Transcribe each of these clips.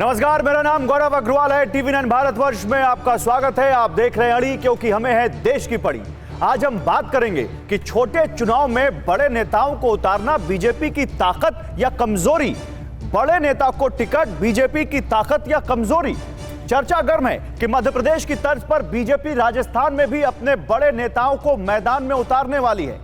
नमस्कार, मेरा नाम गौरव अग्रवाल है। टीवी9 भारतवर्ष में आपका स्वागत है। आप देख रहे हैं अड़ी, क्योंकि हमें है देश की पड़ी। आज हम बात करेंगे कि छोटे चुनाव में बड़े नेताओं को उतारना बीजेपी की ताकत या कमजोरी। बड़े नेता को टिकट बीजेपी की ताकत या कमजोरी। चर्चा गर्म है कि मध्य प्रदेश की तर्ज पर बीजेपी राजस्थान में भी अपने बड़े नेताओं को मैदान में उतारने वाली है।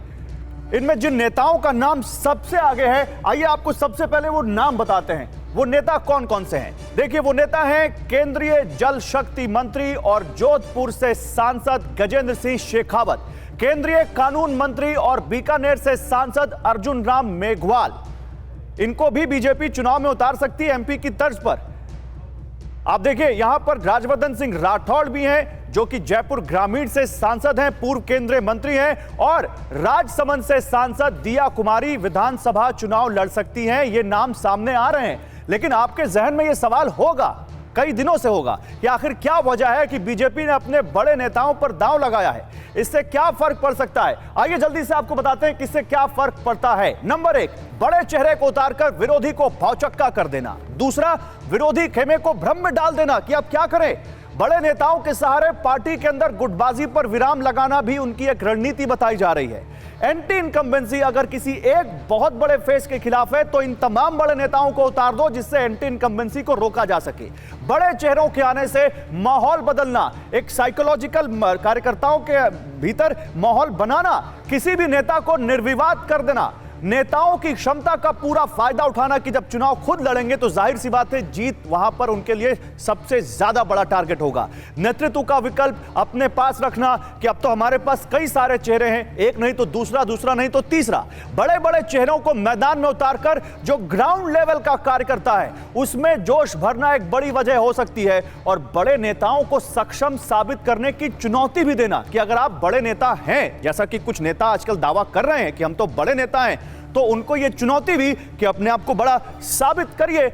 इनमें जिन नेताओं का नाम सबसे आगे है, आइए आपको सबसे पहले वो नाम बताते हैं। वो नेता कौन कौन से हैं? देखिए, वो नेता हैं केंद्रीय जल शक्ति मंत्री और जोधपुर से सांसद गजेंद्र सिंह शेखावत, केंद्रीय कानून मंत्री और बीकानेर से सांसद अर्जुन राम मेघवाल। इनको भी बीजेपी चुनाव में उतार सकती है एमपी की तर्ज पर। आप देखिए, यहां पर राज्यवर्धन सिंह राठौड़ भी हैं, जो कि जयपुर ग्रामीण से सांसद हैं, पूर्व केंद्रीय मंत्री हैं, और राजसमंद से सांसद दिया कुमारी विधानसभा चुनाव लड़ सकती हैं। ये नाम सामने आ रहे हैं, लेकिन आपके जहन में ये सवाल होगा, कई दिनों से होगा, कि आखिर क्या वजह है कि बीजेपी ने अपने बड़े नेताओं पर दांव लगाया है। इससे क्या फर्क पड़ सकता है? आइए जल्दी से आपको बताते हैं किससे क्या फर्क पड़ता है। नंबर 1, बड़े चेहरे को उतारकर विरोधी को भौचक्का कर देना। दूसरा, विरोधी खेमे को भ्रम में डाल देना कि अब क्या करें। बड़े नेताओं के सहारे पार्टी के अंदर गुटबाजी पर विराम लगाना भी उनकी एक रणनीति बताई जा रही है। एंटी इनकम्बेंसी अगर किसी एक बहुत बड़े फेस के खिलाफ है, तो इन तमाम बड़े नेताओं को उतार दो, जिससे एंटी इनकम्बेंसी को रोका जा सके। बड़े चेहरों के आने से माहौल बदलना, एक साइकोलॉजिकल कार्यकर्ताओं के भीतर माहौल बनाना, किसी भी नेता को निर्विवाद कर देना, नेताओं की क्षमता का पूरा फायदा उठाना कि जब चुनाव खुद लड़ेंगे तो जाहिर सी बात है जीत वहां पर उनके लिए सबसे ज्यादा बड़ा टारगेट होगा। नेतृत्व का विकल्प अपने पास रखना कि अब तो हमारे पास कई सारे चेहरे हैं, एक नहीं तो दूसरा, दूसरा नहीं तो तीसरा। बड़े बड़े चेहरों को मैदान में उतारकर जो ग्राउंड लेवल का कार्यकर्ता है उसमें जोश भरना एक बड़ी वजह हो सकती है, और बड़े नेताओं को सक्षम साबित करने की चुनौती भी देना कि अगर आप बड़े नेता हैं, जैसा कि कुछ नेता आजकल दावा कर रहे हैं कि हम तो बड़े नेता हैं, तो उनको यह चुनौती भी कि अपने आप को बड़ा साबित करिए।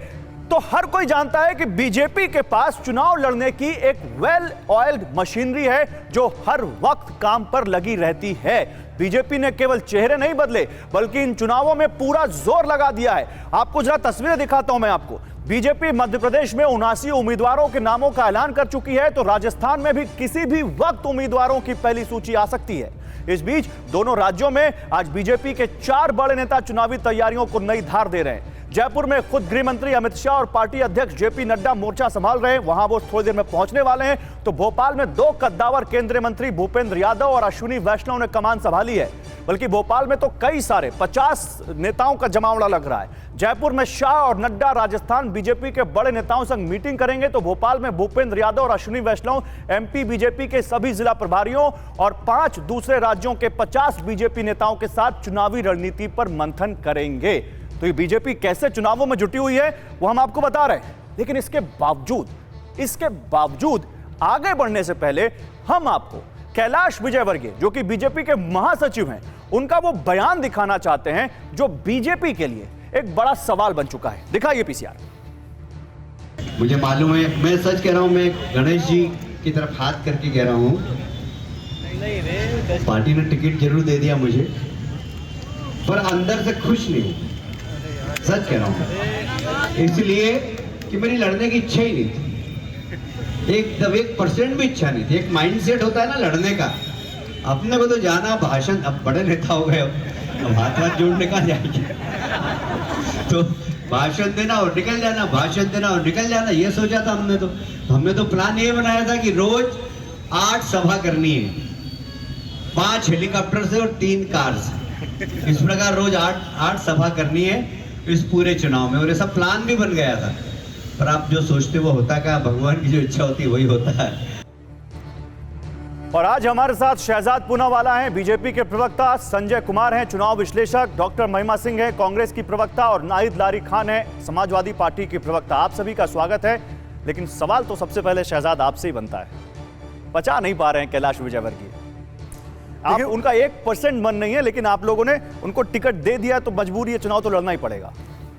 तो हर कोई जानता है कि बीजेपी के पास चुनाव लड़ने की एक वेल ऑयल्ड मशीनरी है जो हर वक्त काम पर लगी रहती है। बीजेपी ने केवल चेहरे नहीं बदले, बल्कि इन चुनावों में पूरा जोर लगा दिया है। आपको जरा तस्वीरें दिखाता हूं मैं आपको। बीजेपी मध्य प्रदेश में 79 उम्मीदवारों के नामों का ऐलान कर चुकी है, तो राजस्थान में भी किसी भी वक्त उम्मीदवारों की पहली सूची आ सकती है। इस बीच दोनों राज्यों में आज बीजेपी के 4 बड़े नेता चुनावी तैयारियों को नई धार दे रहे हैं। जयपुर में खुद गृह मंत्री अमित शाह और पार्टी अध्यक्ष जेपी नड्डा मोर्चा संभाल रहे हैं, वहां वो थोड़ी देर में पहुंचने वाले हैं। तो भोपाल में 2 कद्दावर केंद्रीय मंत्री भूपेंद्र यादव और अश्विनी वैष्णव ने कमान संभाली है। बल्कि भोपाल में तो कई सारे 50 नेताओं का जमावड़ा लग रहा है। जयपुर में शाह और नड्डा राजस्थान बीजेपी के बड़े नेताओं संग मीटिंग करेंगे, तो भोपाल में भूपेंद्र यादव और अश्विनी वैष्णव एमपी बीजेपी के सभी जिला प्रभारियों और 5 दूसरे राज्यों के 50 बीजेपी नेताओं के साथ चुनावी रणनीति पर मंथन करेंगे। तो ये बीजेपी कैसे चुनावों में जुटी हुई है वो हम आपको बता रहे हैं। लेकिन इसके बावजूद आगे बढ़ने से पहले हम आपको कैलाश विजयवर्गीय, जो कि बीजेपी के महासचिव हैं, उनका वो बयान दिखाना चाहते हैं जो बीजेपी के लिए एक बड़ा सवाल बन चुका है। दिखाइए पीसीआर। मुझे मालूम है, मैं सच कह रहा हूं, मैं गणेश जी की तरफ हाथ करके कह रहा हूं, पार्टी ने टिकट जरूर दे दिया मुझे, पर अंदर से खुश नहीं। सच कह रहा हूं, इसलिए कि मेरी लड़ने की इच्छा ही नहीं थी, एकदम 1% भी इच्छा नहीं थी। एक माइंडसेट होता है ना लड़ने का, अपने को तो जाना भाषण, अब बड़े नेता हो गए, अब हाथ जोड़ने का जाएंगे, तो भाषण देना और निकल जाना, भाषण देना और निकल जाना, ये सोचा था हमने तो प्लान ये बनाया था कि रोज 8 सभा करनी है, 5 हेलीकॉप्टर से और 3 कार से। इस प्रकार रोज 8 सभा करनी है इस पूरे चुनाव में, और ये सब प्लान भी बन गया था। पर आप जो सोचते वो होता क्या, भगवान की जो इच्छा होती है वही होता है। और आज हमारे साथ शहजाद पूनावाला हैं, बीजेपी के प्रवक्ता, संजय कुमार हैं, चुनाव विश्लेषक, डॉक्टर महिमा सिंह हैं, कांग्रेस की प्रवक्ता, और नाहिद लारी खान है, समाजवादी पार्टी की प्रवक्ता। आप सभी का स्वागत है। लेकिन सवाल तो सबसे पहले शहजाद आपसे ही बनता है, बचा नहीं पा रहे हैं कैलाश विजयवर्गीय। आप उनका 1% मन नहीं है, लेकिन आप लोगों ने उनको टिकट दे दिया, तो मजबूरी है, चुनाव तो लड़ना ही पड़ेगा।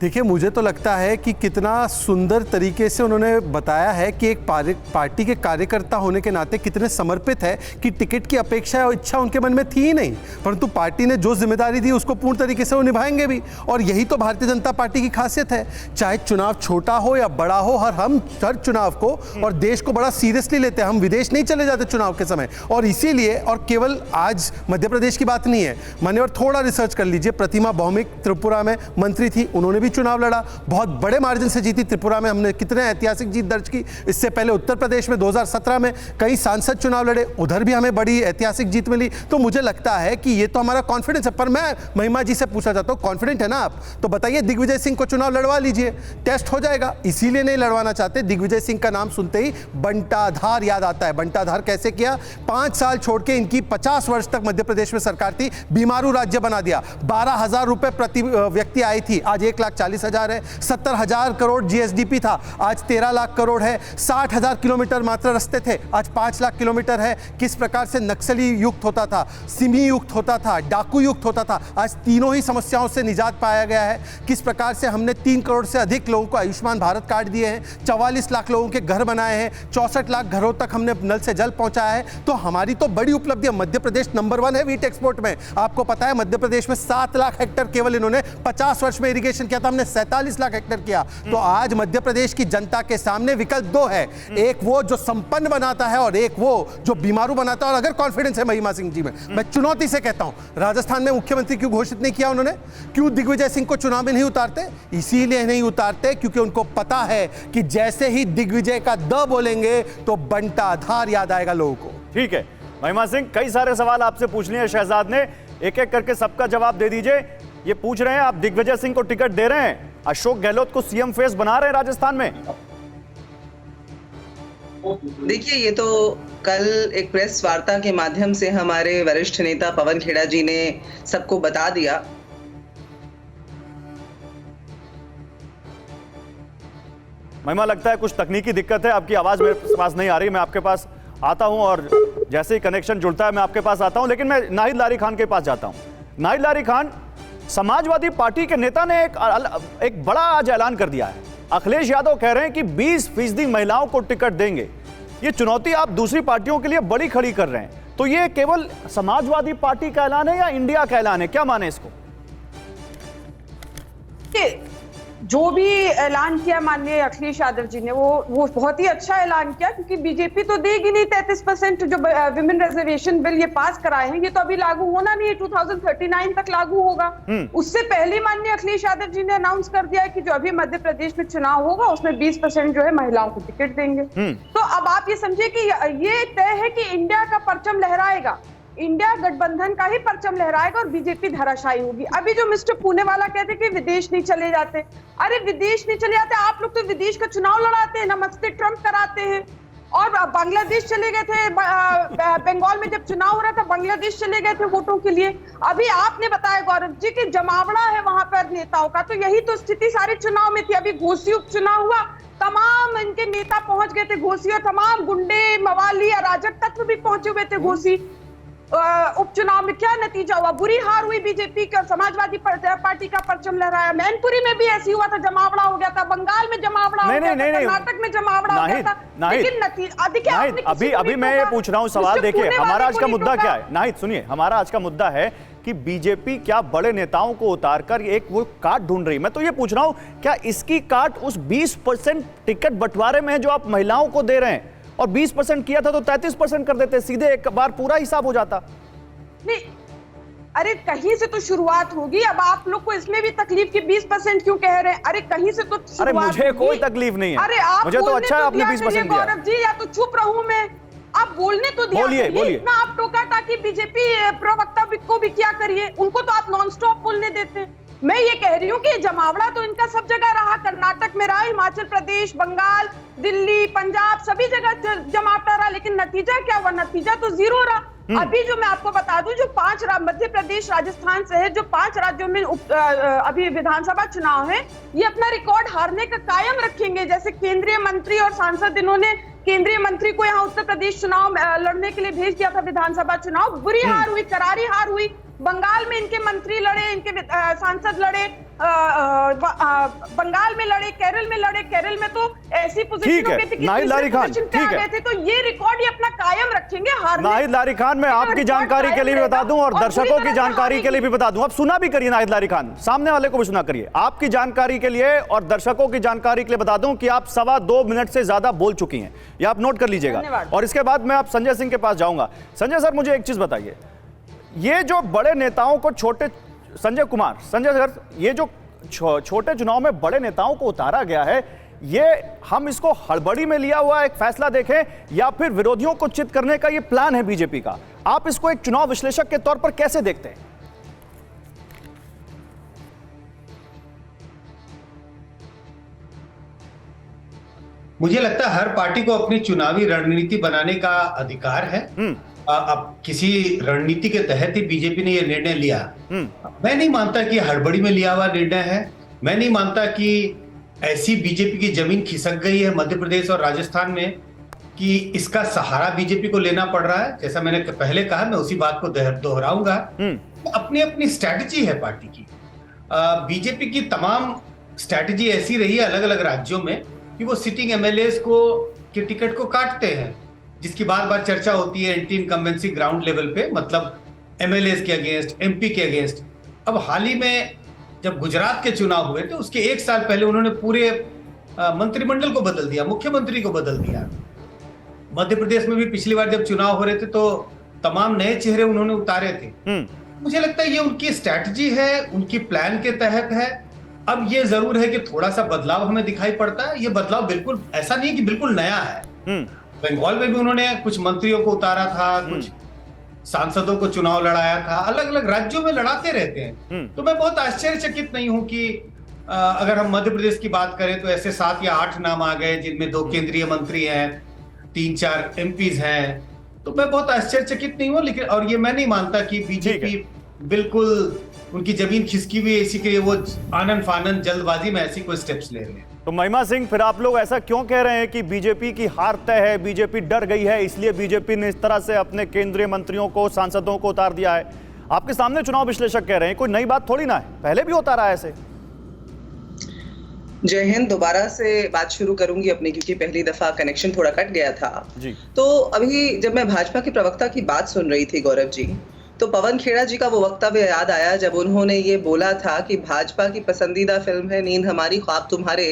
देखिए, मुझे तो लगता है कि कितना सुंदर तरीके से उन्होंने बताया है कि एक पार्टी के कार्यकर्ता होने के नाते कितने समर्पित है कि टिकट की अपेक्षा और इच्छा उनके मन में थी ही नहीं, परंतु पार्टी ने जो जिम्मेदारी दी उसको पूर्ण तरीके से वो निभाएंगे भी। और यही तो भारतीय जनता पार्टी की खासियत है, चाहे चुनाव छोटा हो या बड़ा हो, हम हर चुनाव को और देश को बड़ा सीरियसली लेते हैं। हम विदेश नहीं चले जाते चुनाव के समय, और इसीलिए, और केवल आज मध्य प्रदेश की बात नहीं है, मैंने और थोड़ा रिसर्च कर लीजिए, प्रतिमा भौमिक त्रिपुरा में मंत्री थी, उन्होंने भी चुनाव लड़ा, बहुत बड़े मार्जिन से जीती। त्रिपुरा में हमने कितने ऐतिहासिक जीत दर्ज की। इससे पहले उत्तर प्रदेश में 2017 में कई सांसद चुनाव लड़े, उधर भी हमें बड़ी ऐतिहासिक जीत मिली। तो मुझे लगता है कि ये तो हमारा कॉन्फिडेंस है। पर मैं महिमा जी से पूछना चाहता हूँ, कॉन्फिडेंट है ना आप? तो बताइए, दिग्विजय सिंह को चुनाव लड़वा लीजिए, टेस्ट हो जाएगा। इसीलिए नहीं लड़वाना चाहते। दिग्विजय सिंह का नाम सुनते ही बंटाधार याद आता है। बंटाधार कैसे किया? 5 साल छोड़ के इनकी 50 वर्ष तक मध्य प्रदेश में सरकार थी, बीमारू राज्य बना दिया। 12,000 रुपए प्रति व्यक्ति आई थी, आज 1,40,000 है। 70,000 करोड़ जीएसडीपी था, आज 13 लाख करोड़ है। 60,000 किलोमीटर मात्र रास्ते थे, आज 5 लाख किलोमीटर है। किस प्रकार से नक्सली युक्त होता था, सिमी युक्त होता था, डाकू युक्त होता था, आज तीनों ही समस्याओं से निजात पाया गया है। किस प्रकार से हमने 3 करोड़ से अधिक लोगों को आयुष्मान भारत कार्ड दिए हैं, 44 लाख लोगों के घर बनाए हैं, 64 लाख घरों तक हमने नल से जल पहुंचाया है। तो हमारी तो बड़ी उपलब्धि है। मध्य प्रदेश नंबर 1 है वीट एक्सपोर्ट में। आपको पता है, मध्य प्रदेश में 7 लाख हेक्टेयर केवल इन्होंने 50 वर्ष में इरिगेशन किया था, हमने 47 लाख हेक्टेयर किया। तो आज मध्य प्रदेश की जनता के सामने विकल्प 2 है, एक वो जो संपन्न बनाता है और एक वो जो बीमारू बनाता है। और अगर कॉन्फिडेंस है महिमा सिंह जी में, मैं चुनौती से कहता हूं, राजस्थान में मुख्यमंत्री क्यों घोषित नहीं किया उन्होंने? क्यों दिग्विजय सिंह को चुनाव में नहीं उतारते? इसीलिए नहीं उतारते क्योंकि उनको पता है कि जैसे ही दिग्विजय का द बोलेंगे तो बंटाधार याद आएगा लोगों को। ठीक है महिमा सिंह, कई सारे सवाल आपसे पूछ लिए शहजाद ने, एक एक करके सबका जवाब दे दीजिए। ये पूछ रहे हैं, आप दिग्विजय सिंह को टिकट दे रहे हैं, अशोक गहलोत को सीएम फेस बना रहे हैं राजस्थान में? देखिए, ये तो कल एक प्रेस वार्ता के माध्यम से हमारे वरिष्ठ नेता पवन खेड़ा जी ने सबको बता दिया। महिमा, लगता है कुछ तकनीकी दिक्कत है, आपकी आवाज मेरे पास नहीं आ रही। मैं आपके पास आता हूं और जैसे ही कनेक्शन जुड़ता है मैं आपके पास आता हूं, लेकिन मैं नाहिद लारी खान के पास जाता हूं। नाहिद लारी खान, समाजवादी पार्टी के नेता ने एक बड़ा आज ऐलान कर दिया है। अखिलेश यादव कह रहे हैं कि 20% महिलाओं को टिकट देंगे। ये चुनौती आप दूसरी पार्टियों के लिए बड़ी खड़ी कर रहे हैं, तो ये केवल समाजवादी पार्टी का ऐलान है या इंडिया का ऐलान है? क्या माने इसको? जो भी ऐलान किया माननीय अखिलेश यादव जी ने, वो बहुत ही अच्छा ऐलान किया, क्योंकि बीजेपी तो देगी नहीं 33% जो विमेन रिजर्वेशन बिल ये पास कराए हैं, ये तो अभी लागू होना नहीं है, 2039 तक लागू होगा। उससे पहले माननीय अखिलेश यादव जी ने अनाउंस कर दिया है कि जो अभी मध्य प्रदेश में चुनाव होगा उसमें 20% जो है महिलाओं को टिकट देंगे। तो अब आप ये समझिए कि ये तय है कि इंडिया का परचम लहराएगा, इंडिया गठबंधन का ही परचम लहराएगा और बीजेपी धराशायी होगी। अभी जो मिस्टर पुणेवाला कहते कि विदेश नहीं चले जाते, अरे विदेश नहीं चले जाते, आप लोग तो विदेश का चुनाव लड़ाते हैं, नमस्ते ट्रंप कराते हैं। और बांग्लादेश चले गए थे, बंगाल में जब चुनाव हो रहा था बांग्लादेश चले गए थे वोटों के लिए। अभी आपने बताया गौरव जी कि जमावड़ा है वहां पर नेताओं का, तो यही तो स्थिति सारे चुनाव में थी। अभी घोसी उपचुनाव हुआ, तमाम इनके नेता पहुंच गए थे घोसी, और तमाम गुंडे मवाली अराजक तत्व भी पहुंचे हुए थे घोसी। उपचुनाव में क्या नतीजा हुआ? बुरी हार हुई बीजेपी का, समाजवादी पार्टी का परचम लहराया। मैनपुरी में भी ऐसी हुआ था, जमावड़ा हो गया था, बंगाल में जमावड़ा हो गया था, कर्नाटक में जमावड़ा हो गया था। लेकिन नतीजा अभी मैं ये पूछ रहा हूं सवाल, देखिए हमारा आज का मुद्दा क्या है। नाहिद सुनिए, हमारा आज का मुद्दा है कि बीजेपी क्या बड़े नेताओं को उतारकर एक वो काट ढूंढ रही। मैं तो ये पूछ रहा हूं, क्या इसकी काट उस 20% टिकट बंटवारे में है जो आप महिलाओं को दे रहे हैं? और 20% किया था तो 33% कर देते, सीधे एक बार पूरा हिसाब हो जाता। नहीं, अरे कहीं से तो शुरुआत होगी। अब आप लोग को इसमें भी तकलीफ कि 20% क्यों कह रहे हैं? अरे कहीं से तो शुरुआत। अरे मुझे कोई तकलीफ नहीं है, अरे आप मुझे तो अच्छा है आपने 20% दिया। गौरव जी, या तो चुप रहूं मैं, आप बोलने तो दिया। बोलिए। इतना आप टोका ताकि बीजेपी प्रवक्ता को भी क्या करिए, उनको तो आप नॉन स्टॉप बोलने देते हैं। मैं ये कह रही हूँ कि जमावड़ा तो इनका सब जगह रहा, कर्नाटक में रहा, हिमाचल प्रदेश, बंगाल, दिल्ली, पंजाब, सभी जगह जमावड़ा रहा, लेकिन नतीजा क्या हुआ? नतीजा तो 0 रहा। अभी जो मैं आपको बता दूं, जो 5 मध्य प्रदेश राजस्थान से है, जो 5 राज्यों में अभी विधानसभा चुनाव है, ये अपना रिकॉर्ड हारने का कायम रखेंगे। जैसे केंद्रीय मंत्री और सांसद, इन्होंने केंद्रीय मंत्री को यहाँ उत्तर प्रदेश चुनाव लड़ने के लिए भेज दिया था, विधानसभा चुनाव, बुरी हार हुई, करारी हार हुई। बंगाल में इनके मंत्री लड़े, इनके सांसद लड़े, बंगाल में लड़े, केरल में लड़े। केरल में तो ऐसी पोजीशनों पे थे कि नाहिद लारी खान, ठीक है, तो ये रिकॉर्ड ये अपना कायम रखेंगे। नाहिद लारी खान, मैं आपकी जानकारी के लिए भी बता दूं और दर्शकों की जानकारी के लिए भी बता दूं, अब सुना भी करिए नाहिद लारी खान, सामने वाले को भी सुना करिए। आपकी जानकारी के लिए और दर्शकों की जानकारी के लिए बता दूं कि आप 2.25 मिनट से ज्यादा बोल चुकी हैं, ये आप नोट कर लीजिएगा। और इसके बाद मैं आप संजय सिंह के पास जाऊंगा। संजय सर, मुझे एक चीज बताइए, ये जो बड़े नेताओं को संजय सर, ये जो छोटे चुनाव में बड़े नेताओं को उतारा गया है, ये हम इसको हड़बड़ी में लिया हुआ एक फैसला देखें या फिर विरोधियों को चित करने का ये प्लान है बीजेपी का? आप इसको एक चुनाव विश्लेषक के तौर पर कैसे देखते हैं? मुझे लगता है हर पार्टी को अपनी चुनावी रणनीति बनाने का अधिकार है। अब किसी रणनीति के तहत ही बीजेपी ने यह निर्णय लिया। मैं नहीं मानता कि हड़बड़ी में लिया हुआ निर्णय है। मैं नहीं मानता कि ऐसी बीजेपी की जमीन खिसक गई है मध्य प्रदेश और राजस्थान में कि इसका सहारा बीजेपी को लेना पड़ रहा है। जैसा मैंने पहले कहा, मैं उसी बात को दोहराऊंगा। अपनी अपनी स्ट्रैटेजी है पार्टी की। बीजेपी की तमाम स्ट्रैटेजी ऐसी रही है अलग अलग राज्यों में कि वो सिटिंग एमएलएस के टिकट को काटते हैं, जिसकी बार बार चर्चा होती है एंटी इनकम्बेंसी ग्राउंड लेवल पे, मतलब एमएलएस के अगेंस्ट, एमपी के अगेंस्ट। अब हाल ही में जब गुजरात के चुनाव हुए थे, उसके 1 साल पहले उन्होंने पूरे मंत्रिमंडल को बदल दिया, मुख्यमंत्री को बदल दिया। मध्य प्रदेश में भी पिछली बार जब चुनाव हो रहे थे तो तमाम नए चेहरे उन्होंने उतारे थे। मुझे लगता है ये उनकी स्ट्रैटेजी है, उनकी प्लान के तहत है। अब ये जरूर है कि थोड़ा सा बदलाव हमें दिखाई पड़ता है। ये बदलाव बिल्कुल ऐसा नहीं है कि बिल्कुल नया है। बंगाल में भी उन्होंने कुछ मंत्रियों को उतारा था, कुछ सांसदों को चुनाव लड़ाया था, अलग अलग राज्यों में लड़ाते रहते हैं। तो मैं बहुत आश्चर्यचकित नहीं हूं कि अगर हम मध्य प्रदेश की बात करें तो ऐसे 7 या 8 नाम आ गए, जिनमें 2 केंद्रीय मंत्री हैं, 3-4 एमपीज हैं। तो मैं बहुत आश्चर्यचकित नहीं हूं। लेकिन और ये मैं नहीं मानता कि बीजेपी बिल्कुल उनकी जमीन खिसकी हुई है, इसी के लिए वो आनंद फानंद जल्दबाजी में ऐसी कोई स्टेप्स ले रहे हैं। तो महिमा सिंह, फिर आप लोग ऐसा क्यों कह रहे हैं कि बीजेपी की हार तय है, बीजेपी डर गई है, इसलिए बीजेपी ने इस तरह से अपने केंद्रीय मंत्रियों को, सांसदों को उतार दिया है? आपके सामने चुनाव विश्लेषक कह रहे हैं, कोई नई बात थोड़ी ना है, पहले भी होता रहा है ऐसे। जय हिंद। दोबारा से बात शुरू करूंगी अपनी, क्योंकि पहली दफा कनेक्शन थोड़ा कट गया था जी। तो अभी जब मैं भाजपा के प्रवक्ता की बात सुन रही थी गौरव जी, तो पवन खेड़ा जी का वो वक्तव्य याद आया जब उन्होंने ये बोला था कि भाजपा की पसंदीदा फिल्म है नींद हमारी ख्वाब तुम्हारे,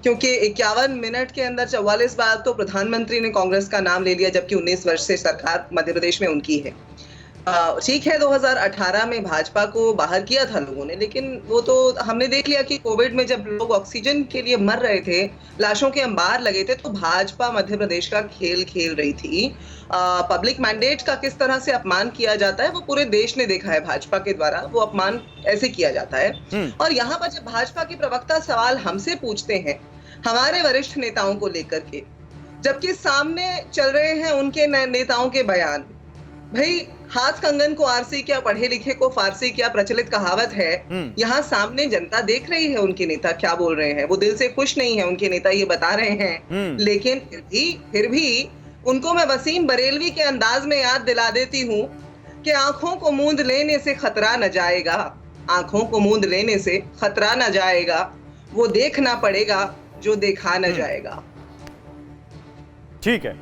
क्योंकि 51 मिनट के अंदर 44 बार तो प्रधानमंत्री ने कांग्रेस का नाम ले लिया, जबकि 19 वर्ष से सरकार मध्य प्रदेश में उनकी है। ठीक है, 2018 में भाजपा को बाहर किया था लोगों ने, लेकिन वो तो हमने देख लिया कि कोविड में जब लोग ऑक्सीजन के लिए मर रहे थे, लाशों के अंबार लगे थे, तो भाजपा मध्य प्रदेश का खेल खेल रही थी। पब्लिक मैंडेट का किस तरह से अपमान किया जाता है वो पूरे देश ने देखा है। भाजपा के द्वारा वो अपमान ऐसे किया जाता है। और यहाँ पर जब भाजपा के प्रवक्ता सवाल हमसे पूछते हैं हमारे वरिष्ठ नेताओं को लेकर के, जबकि सामने चल रहे हैं उनके नेताओं के बयान, भाई हाथ कंगन को आरसी क्या, पढ़े लिखे को फारसी क्या, प्रचलित कहावत है। यहाँ सामने जनता देख रही है उनके नेता क्या बोल रहे हैं। वो दिल से खुश नहीं है, उनके नेता ये बता रहे हैं। लेकिन फिर भी उनको मैं वसीम बरेलवी के अंदाज में याद दिला देती हूँ कि आंखों को मूंद लेने से खतरा न जाएगा, आंखों को मूंद लेने से खतरा न जाएगा, वो देखना पड़ेगा जो देखा न जाएगा। ठीक है,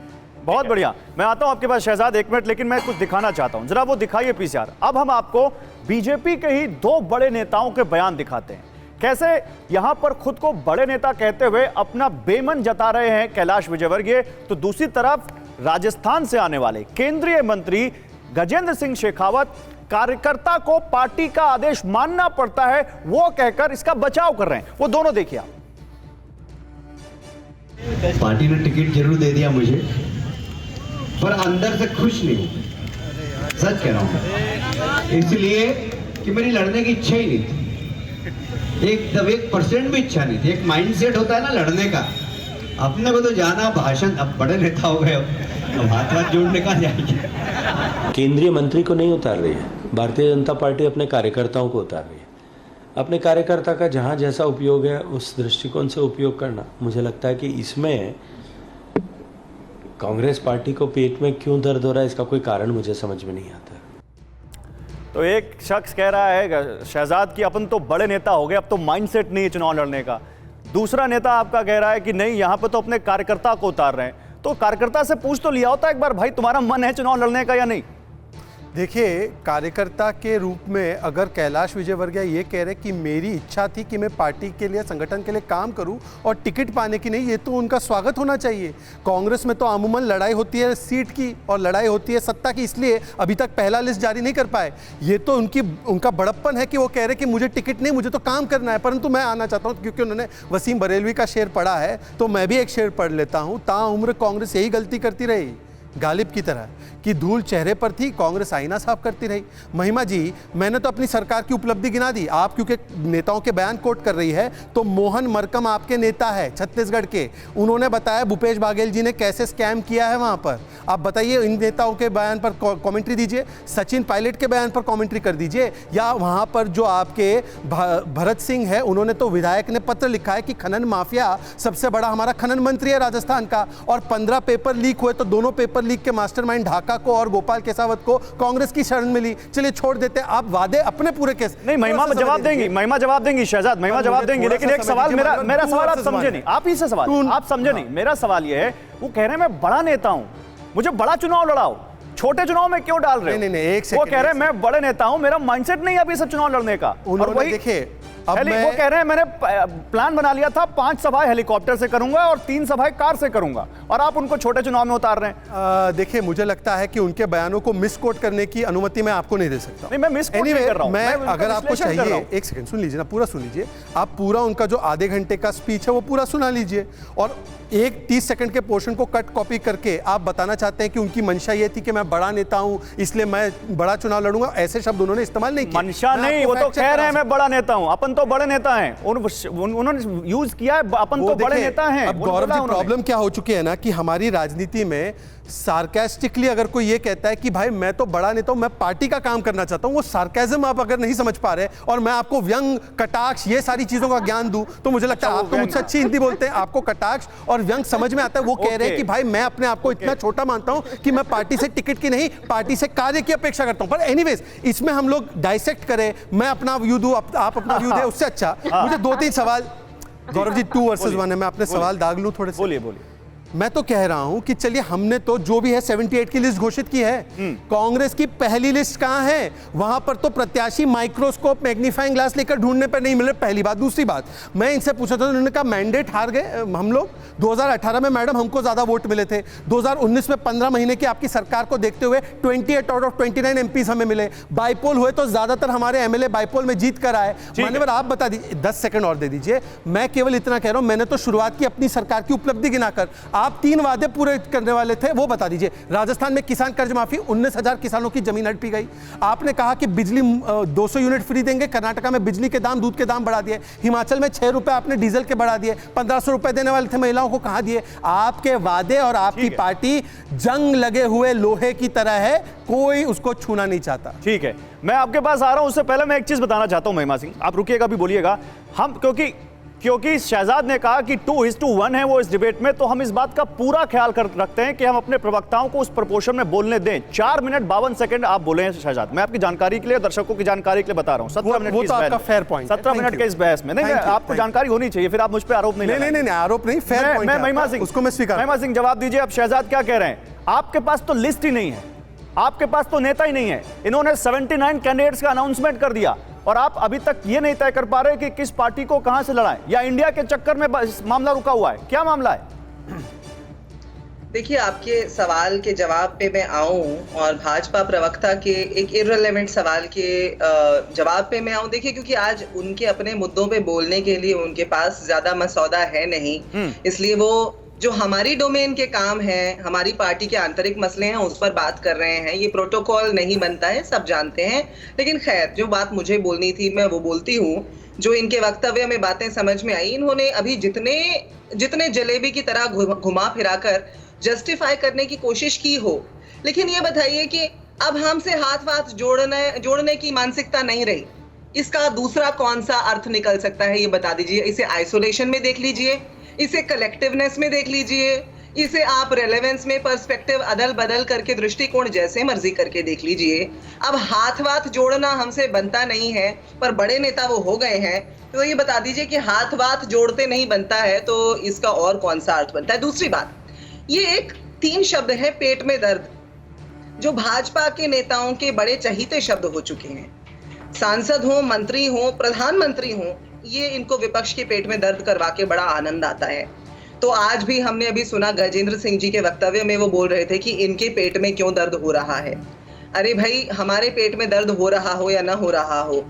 बहुत बढ़िया। मैं आता हूं आपके पास शहजाद, 1 मिनट, लेकिन मैं कुछ दिखाना चाहता हूं, जरा वो दिखाइए पीसीआर। अब हम आपको बीजेपी के ही 2 बड़े नेताओं के बयान दिखाते हैं, कैसे यहां पर खुद को बड़े नेता कहते हुए अपना बेमन जता रहे हैं कैलाश विजयवर्गीय, तो दूसरी तरफ राजस्थान से आने वाले केंद्रीय मंत्री गजेंद्र सिंह शेखावत कार्यकर्ता को पार्टी का आदेश मानना पड़ता है वो कहकर इसका बचाव कर रहे हैं। वो दोनों देखिए आप। पार्टी ने टिकट जरूर दे दिया मुझे, पर अंदर से खुश नहीं हूं, सच कह रहा हूं। इसलिए कि मेरी लड़ने की इच्छा ही नहीं थी, 1% भी इच्छा नहीं थी। एक माइंडसेट होता है ना लड़ने का, अपने को तो जाना भाषण, अब बड़े नेता हो गए, अब हाथ जोड़ने का जाएंगे। केंद्रीय मंत्री को नहीं उतार रही है भारतीय जनता पार्टी, अपने कार्यकर्ताओं को उतार रही है। अपने कार्यकर्ता का जहां जैसा उपयोग है उस दृष्टिकोण से उपयोग करना, मुझे लगता है कि इसमें कांग्रेस पार्टी को पेट में क्यों दर्द हो रहा है इसका कोई कारण मुझे समझ में नहीं आता। तो एक शख्स कह रहा है शहजाद कि अपन तो बड़े नेता हो गए, अब तो माइंडसेट नहीं है चुनाव लड़ने का। दूसरा नेता आपका कह रहा है कि नहीं, यहाँ पे तो अपने कार्यकर्ता को उतार रहे हैं। तो कार्यकर्ता से पूछ तो लिया होता एक बार, भाई तुम्हारा मन है चुनाव लड़ने का या नहीं? देखिए, कार्यकर्ता के रूप में अगर कैलाश विजयवर्गीय ये कह रहे कि मेरी इच्छा थी कि मैं पार्टी के लिए, संगठन के लिए काम करूं और टिकट पाने की नहीं, ये तो उनका स्वागत होना चाहिए। कांग्रेस में तो अमूमन लड़ाई होती है सीट की और लड़ाई होती है सत्ता की, इसलिए अभी तक पहला लिस्ट जारी नहीं कर पाए। ये तो उनका बड़प्पन है कि वो कह रहे कि मुझे टिकट नहीं, मुझे तो काम करना है। परंतु मैं आना चाहता हूँ, क्योंकि उन्होंने वसीम बरेलवी का शेर पढ़ा है तो मैं भी एक शेर पढ़ लेता हूँ। ताउम्र कांग्रेस यही गलती करती रही, गालिब की तरह, कि धूल चेहरे पर थी, कांग्रेस आईना साफ करती रही। महिमा जी, मैंने तो अपनी सरकार की उपलब्धि गिना दी। आप क्योंकि नेताओं के बयान कोट कर रही है, तो मोहन मरकम आपके नेता है छत्तीसगढ़ के, उन्होंने बताया भूपेश बाघेल जी ने कैसे स्कैम किया है वहां पर। आप बताइए, इन नेताओं के बयान पर कमेंट्री दीजिए, सचिन पायलट के बयान पर कमेंट्री कर दीजिए, या वहां पर जो आपके भरत सिंह है, उन्होंने तो विधायक ने पत्र लिखा है कि खनन माफिया सबसे बड़ा हमारा खनन मंत्री है राजस्थान का, और 15 पेपर लीक हुए तो दोनों पेपर लीक के मास्टरमाइंड ढाका को और गोपाल केसावत को कांग्रेस की शरण मिली। चलिए छोड़ देते, आप वादे अपने पूरे केस नहीं, महिमा जवाब देंगी, महिमा जवाब देंगी, शहजाद महिमा जवाब देंगी, लेकिन एक सवाल मेरा सवाल आप समझे नहीं, आप ही से सवाल आप समझे नहीं। मेरा सवाल यह है, वो कह रहे हैं मैं बड़ा नेता हूं, मुझे बड़ा चुनाव लड़ाओ, छोटे चुनाव में क्यों डाल रहे हो? नहीं, एक सेकंड, वो कह रहे हैं मैं बड़े नेता हूं, मेरा माइंडसेट नहीं है अभी सब चुनाव लड़ने का। और वही देखिए, अब वो कह रहे हैं मैंने प्लान बना लिया था, 5 सभाएं हेलीकॉप्टर से करूंगा और 3 सभाएं कार से करूंगा, और आप उनको छोटे चुनाव में उतार रहे हैं। देखिए, मुझे लगता है कि उनके बयानों को मिसकोट करने की अनुमति मैं आपको नहीं दे सकता। नहीं, मैं मिसकोट नहीं कर रहा हूं। मैं अगर आपको चाहिए, एक सेकंड सुन लीजिए ना, पूरा सुन लीजिए। आप पूरा उनका जो आधे घंटे का स्पीच है वो पूरा सुना लीजिए, और एक 30 सेकंड के पोर्शन को कट कॉपी करके आप बताना चाहते हैं कि उनकी मंशा ये थी कि मैं बड़ा नेता हूं इसलिए मैं बड़ा चुनाव लड़ूंगा। ऐसे शब्द उन्होंने इस्तेमाल नहीं किए। मंशा नहीं, वो तो कह रहे हैं मैं बड़ा नेता हूं, अपन तो बड़े नेता हैं, उन्होंने यूज किया है अपन तो बड़े नेता हैं। अब गौरव जी, प्रॉब्लम क्या हो चुकी है ना कि हमारी राजनीति में सार्कास्टिकली अगर कोई ये कहता है कि भाई मैं तो बड़ा नेता हूं, मैं पार्टी का काम करना चाहता हूं, वो सार्केज्म आप अगर नहीं समझ पा रहे और मैं आपको व्यंग, कटाक्ष, ये सारी चीजों का ज्ञान दूं, तो मुझे लगता है आप तो मुझसे अच्छी हिंदी बोलते हैं, आपको कटाक्ष और व्यंग समझ में आता है। वो कह रहे हैं कि भाई मैं अपने आप को इतना छोटा मानता हूं कि मैं पार्टी से टिकट की नहीं, पार्टी से कार्य की अपेक्षा करता हूं। पर एनीवेज, इसमें हम लोग डाइसेक्ट करें, मैं अपना व्यू दूं, आप अपना व्यू दें, उससे अच्छा मुझे 2-3 सवाल। गौरव जी, 2 वर्सेस 1 है, मैं अपने सवाल दाग लूं थोड़े से। बोलिए। मैं तो कह रहा हूं कि चलिए, हमने तो जो भी है 78 की लिस्ट घोषित की है। कांग्रेस की पहली लिस्ट कहां है? वहां पर तो प्रत्याशी माइक्रोस्कोप, मैग्नीफाइंग ग्लास लेकर ढूंढने पर नहीं मिले, पहली बात। दूसरी बात, मैं इनसे पूछा था, उन्होंने कहा मैंडेट हार गए हम लोग। 2018 में मैडम हमको ज्यादा वोट मिले थे, 2019 में 15 महीने की आपकी सरकार को देखते हुए 28 आउट ऑफ 29 एमपीज हमें मिले। बाइपोल हुए तो ज्यादातर हमारे एमएलए बाइपोल में जीत कर आए। मान्यवर, आप बता दीजिए, 10 सेकंड और दे दीजिए। मैं केवल इतना कह रहा हूं, मैंने तो शुरुआत की अपनी सरकार की उपलब्धि गिनाकर। आप 3 वादे पूरे करने वाले थे, वो बता दीजिए। राजस्थान में किसान कर्ज माफी, 19,000 किसानों की जमीन हड़पी गई। आपने कहा कि बिजली 200 यूनिट फ्री देंगे। कर्नाटका में बिजली के दाम, दूध के दाम बढ़ा दिए। हिमाचल में 6 रुपए आपने डीजल के बढ़ा दिए। 1500 रुपए देने वाले थे महिलाओं को, कहा दिए। आपके वादे और आपकी पार्टी जंग लगे हुए लोहे की तरह है, कोई उसको छूना नहीं चाहता। ठीक है, मैं आपके पास आ रहा हूं, उससे पहले मैं एक चीज बताना चाहता हूं महिमा सिंह, आप रुकिएगा भी बोलिएगा। हम क्योंकि शहजाद ने कहा कि 2:1 है वो इस डिबेट में, तो हम इस बात का पूरा ख्याल रखते हैं कि हम अपने प्रवक्ताओं को उस प्रपोर्शन में बोलने दें। 4 मिनट 52 सेकंड आप बोले हैं शहजाद। मैं आपकी जानकारी के लिए, दर्शकों की जानकारी के लिए बता रहा हूं, 17 मिनट की इस बहस में, 17 मिनट के इस बहस में। नहीं, आपको जानकारी होनी चाहिए, फिर आप मुझ पर आरोप नहीं, आरोप नहीं, फेयर पॉइंट। मैं महिमा सिंह, उसको मैं स्वीकार। महिमा सिंह, जवाब दीजिए। अब शहजाद क्या कह रहे हैं? आपके पास तो लिस्ट ही नहीं है, आपके पास तो नेता ही नहीं है। इन्होंने 79 कैंडिडेट्स का अनाउंसमेंट कर दिया और आप अभी तक ये नहीं तय कर पा रहे कि किस पार्टी को कहां से लड़ाएं, या इंडिया के चक्कर में मामला रुका हुआ है? क्या मामला है? देखिए, आपके सवाल के जवाब पे मैं आऊं और भाजपा प्रवक्ता के एक इररिलेवेंट सवाल के जवाब पे मैं आऊं। देखिए, क्योंकि आज उनके अपने मुद्दों पे बोलने के लिए उनके पास ज्यादा मसौदा है नहीं, इसलिए वो जो हमारी डोमेन के काम है, हमारी पार्टी के आंतरिक मसले हैं, उस पर बात कर रहे हैं। ये प्रोटोकॉल नहीं बनता है, सब जानते हैं। लेकिन खैर, जो बात मुझे बोलनी थी मैं वो बोलती हूँ। जो इनके वक्तव्य में बातें समझ में आई, इन्होंने अभी जितने जलेबी की तरह घुमा फिराकर जस्टिफाई करने की कोशिश की हो, लेकिन ये बताइए कि अब हमसे हाथ जोड़ने की मानसिकता नहीं रही, इसका दूसरा कौन सा अर्थ निकल सकता है, ये बता दीजिए। इसे आइसोलेशन में देख लीजिए, इसे कलेक्टिवनेस में देख लीजिए, इसे आप रेलेवेंस में पर्सपेक्टिव अदल बदल करके दृष्टिकोण जैसे मर्जी करके देख लीजिए। अब हाथ वाथ जोड़ना हमसे बनता नहीं है, पर बड़े नेता वो हो गए हैं, तो ये बता दीजिए कि हाथ वाथ जोड़ते नहीं बनता है तो इसका और कौन सा अर्थ बनता है। दूसरी बात, ये एक 3 शब्द है पेट में दर्द, जो भाजपा के नेताओं के बड़े चहीते शब्द हो चुके हैं। सांसद हो, मंत्री हो, प्रधानमंत्री हो, ये इनको विपक्ष के पेट में दर्द करवा के बड़ा आनंद आता है। तो आज भी हमने अभी सुना गजेंद्र सिंह जी के वक्तव्य में वो बोल रहे थे कि इनके पेट में क्यों दर्द हो रहा है। अरे भाई, हमारे पेट में दर्द हो रहा हो या ना हो रहा हो,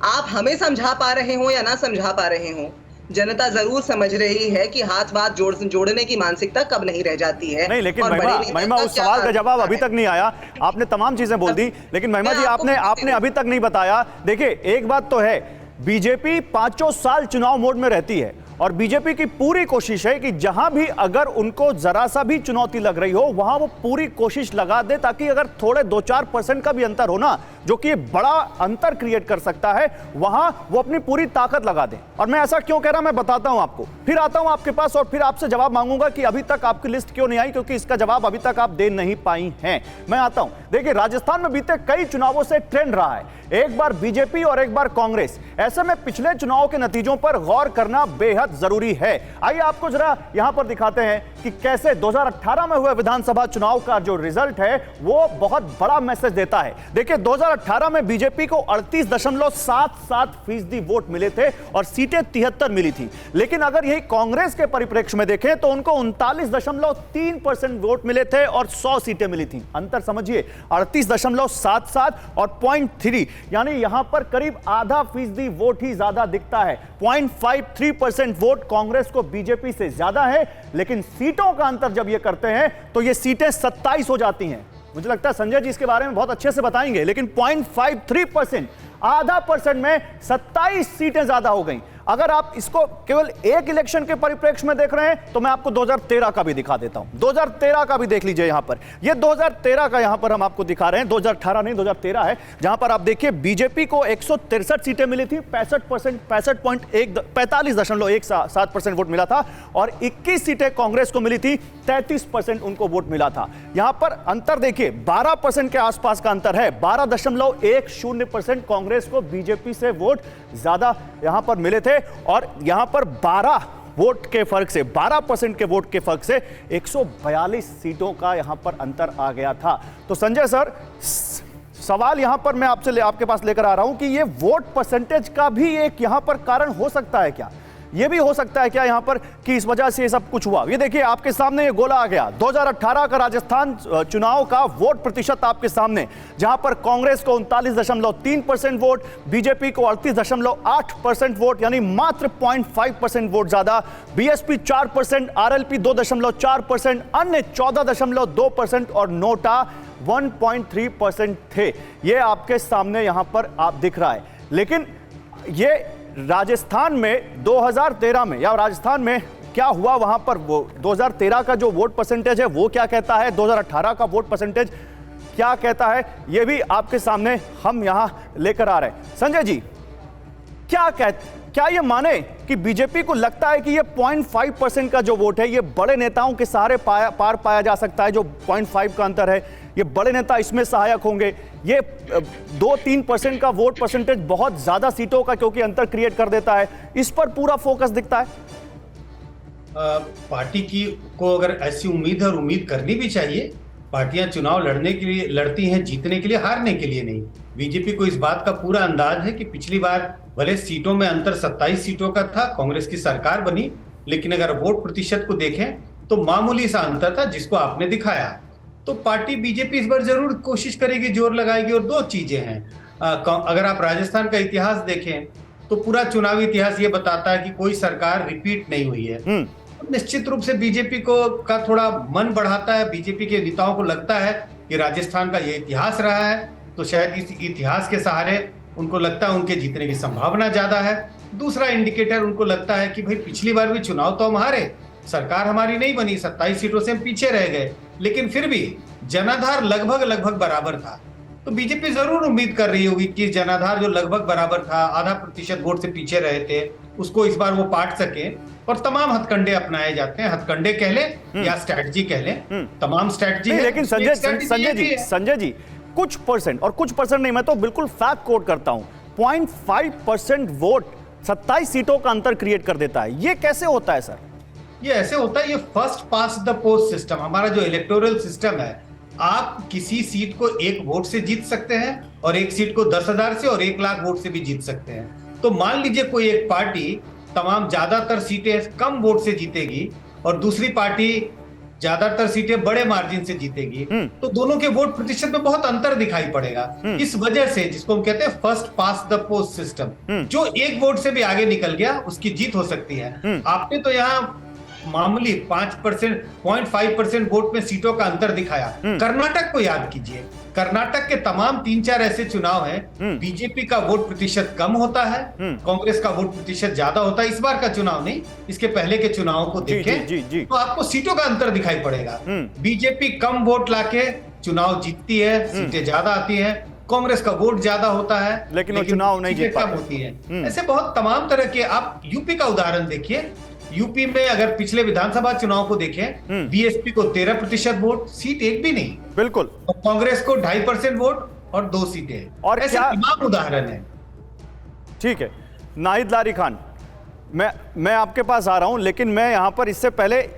आप हमें समझा पा रहे हो या ना समझा पा रहे हो, जनता जरूर समझ रही है कि हाथ बात जोड़ने की मानसिकता कब नहीं रह जाती है। नहीं, लेकिन और बड़े नेता महिमा का उस क्या सवाल का अर्थ जवाब होता अभी है? तक नहीं आया। आपने तमाम चीजें बोल दी, लेकिन महिमा जी आपने अभी तक नहीं बताया। देखिए, एक बात तो है, बीजेपी 5 साल चुनाव मोड में रहती है और बीजेपी की पूरी कोशिश है कि जहां भी अगर उनको जरा सा भी चुनौती लग रही हो, वहां वो पूरी कोशिश लगा दे, ताकि अगर थोड़े 2-4% का भी अंतर हो ना, जो कि बड़ा अंतर क्रिएट कर सकता है, वहां वो अपनी पूरी ताकत लगा दे। और मैं ऐसा क्यों कह रहा, मैं बताता हूं आपको। फिर आता हूं आपके पास और फिर आपसे जवाब मांगूंगा कि अभी तक आपकी लिस्ट क्यों नहीं आई, क्योंकि इसका जवाब अभी तक आप दे नहीं पाई हैं। मैं आता हूं। देखिए, राजस्थान में बीते कई चुनावों से ट्रेंड रहा है, एक बार बीजेपी और एक बार कांग्रेस। ऐसे में पिछले चुनाव के नतीजों पर गौर करना बेहद जरूरी है। आइए आपको जरा यहां पर दिखाते हैं कि कैसे 2018 में हुए विधानसभा चुनाव का जो रिजल्ट है वो बहुत बड़ा मैसेज देता है। देखिए, 2018 में बीजेपी को 38.77% वोट मिले थे और सीटें 73 मिली थी। लेकिन अगर यही कांग्रेस के परिप्रेक्ष्य में देखें तो उनको 39.3% वोट मिले थे और 100 सीटें मिली थी। अंतर समझिए, 38.77 और 0.3, यानी यहां पर करीब आधा फीसदी वोट ही ज्यादा दिखता है। 0.53% वोट कांग्रेस को बीजेपी से ज्यादा है, लेकिन सीटों का अंतर जब ये करते हैं तो ये सीटें 27 हो जाती हैं। मुझे लगता है संजय जी इसके बारे में बहुत अच्छे से बताएंगे, लेकिन 0.53%, आधा परसेंट में 27 सीटें ज्यादा हो गई। अगर आप इसको केवल एक इलेक्शन के परिप्रेक्ष्य में देख रहे हैं तो मैं आपको 2013 का भी दिखा देता हूं। 2013 का भी देख लीजिए यहां पर। ये 2013 का यहां पर हम आपको दिखा रहे हैं, 2018 नहीं 2013 है, जहां पर आप देखिए बीजेपी को 163 सीटें मिली थी, 45.17% वोट मिला था और 21 सीटें कांग्रेस को मिली थी, 33% उनको वोट मिला था। यहां पर अंतर देखिए, 12% के आसपास का अंतर है। 12.10% कांग्रेस को बीजेपी से वोट ज्यादा यहां पर मिले थे और यहां पर 12 वोट के फर्क से, 12% के वोट के फर्क से 142 सीटों का यहां पर अंतर आ गया था। तो संजय सर, सवाल यहां पर मैं आपके पास लेकर आ रहा हूं कि ये वोट परसेंटेज का भी एक यहां पर कारण हो सकता है क्या? ये भी हो सकता है क्या यहां पर कि इस वजह से ये सब कुछ हुआ? ये देखिए आपके सामने ये गोला आ गया, 2018 का राजस्थान चुनाव का वोट प्रतिशत आपके सामने, जहां पर कांग्रेस को 39.3% वोट, बीजेपी को 38.8% वोट, यानी मात्र 0.5% वोट ज्यादा, बीएसपी 4%, आरएलपी 2.4%, अन्य 14.2% और नोटा 1.3% थे। ये आपके सामने यहां पर आप दिख रहा है। लेकिन ये राजस्थान में 2013 में, या राजस्थान में क्या हुआ वहां पर, वो 2013 का जो वोट परसेंटेज है वो क्या कहता है, 2018 का वोट परसेंटेज क्या कहता है, ये भी आपके सामने हम यहां लेकर आ रहे हैं। संजय जी, क्या ये माने कि बीजेपी को लगता है कि ये 0.5% का जो वोट है ये बड़े नेताओं के सहारे पार पाया जा सकता है? जो 0.5 का अंतर है, ये बड़े नेता इसमें सहायक होंगे? ये 2-3% का वोट परसेंटेज बहुत ज्यादा सीटों का क्योंकि अंतर क्रिएट कर देता है, इस पर पूरा फोकस दिखता है। पार्टी की को अगर ऐसी उम्मीद है और उम्मीद करनी भी चाहिए, पार्टियां चुनाव लड़ने के लिए लड़ती हैं, जीतने के लिए, हारने के लिए नहीं। बीजेपी को इस बात का पूरा अंदाज है कि पिछली बार भले सीटों में अंतर 27 सीटों का था, कांग्रेस की सरकार बनी, लेकिन अगर वोट प्रतिशत को देखें तो मामूली सा अंतर था जिसको आपने दिखाया। तो पार्टी बीजेपी इस बार जरूर कोशिश करेगी, जोर लगाएगी। और दो चीजें हैं, अगर आप राजस्थान का इतिहास देखें तो पूरा चुनावी इतिहास ये बताता है कि कोई सरकार रिपीट नहीं हुई है। निश्चित रूप से बीजेपी का थोड़ा मन बढ़ाता है, बीजेपी के नेताओं को लगता है कि राजस्थान का ये इतिहास रहा है, तो शायद इस इतिहास के सहारे उनको लगता है उनके जीतने की संभावना ज्यादा है। दूसरा इंडिकेटर, उनको लगता है कि भाई पिछली बार भी चुनाव तो हम हारे, सरकार हमारी नहीं बनी, 27 सीटों से हम पीछे रह गए, लेकिन फिर भी जनाधार लगभग बराबर था। तो बीजेपी जरूर उम्मीद कर रही होगी कि जनाधार जो लगभग बराबर था, आधा प्रतिशत वोट से पीछे रहे थे, उसको इस बार वो पाट सके। और तमाम हथकंडे अपनाए जाते हैं, हथकंडे कह लें या स्ट्रैटेजी कह लें, तमाम स्ट्रैटेजी है। लेकिन संजय जी कुछ परसेंट, और कुछ परसेंट नहीं, मैं तो बिल्कुल फैक्ट कोट करता हूं, 0.5% वोट 27 सीटों का अंतर क्रिएट कर देता है। ये कैसे होता है सर? ये ऐसे होता है, ये first pass the post system, हमारा जो इलेक्टोरल सिस्टम है, आप किसी सीट को 1 वोट से जीत सकते हैं और एक सीट को 10,000 से और 1 लाख वोट से भी जीत सकते हैं। तो मान लीजिए कोई एक पार्टी तमाम ज्यादातर सीटें कम वोट से जीतेगी और दूसरी पार्टी ज्यादातर सीटें बड़े मार्जिन से जीतेगी, तो दोनों के वोट प्रतिशत में बहुत अंतर दिखाई पड़ेगा। इस वजह से, जिसको हम कहते हैं first pass the post system, जो 1 वोट से भी आगे निकल गया उसकी जीत हो सकती है। आपने तो यहाँ मामूली 5%, 0.5% वोट में सीटों का अंतर दिखाया। कर्नाटक को याद कीजिए, कर्नाटक के तमाम 3-4 ऐसे चुनाव हैं, बीजेपी का वोट प्रतिशत कम होता है, कांग्रेस का वोट प्रतिशत ज्यादा होता है। इस बार का चुनाव नहीं, इसके पहले के चुनावों को देखें तो आपको सीटों का अंतर दिखाई पड़ेगा। बीजेपी कम वोट लाके चुनाव जीतती है, सीटें ज्यादा आती है, कांग्रेस का वोट ज्यादा होता है लेकिन वो चुनाव नहीं जीत कम होती है। ऐसे बहुत तमाम तरह के, आप यूपी का उदाहरण देखिए, यूपी में अगर पिछले विधानसभा चुनाव को देखें, बीएसपी को 13% वोट, सीट एक भी नहीं, बिल्कुल, और कांग्रेस को 2.5% वोट और 2 सीटें। और ऐसे तमाम उदाहरण हैं। ठीक है, नाहिद लारी खान, मैं आपके पास आ रहा हूं, लेकिन मैं यहां पर इससे पहले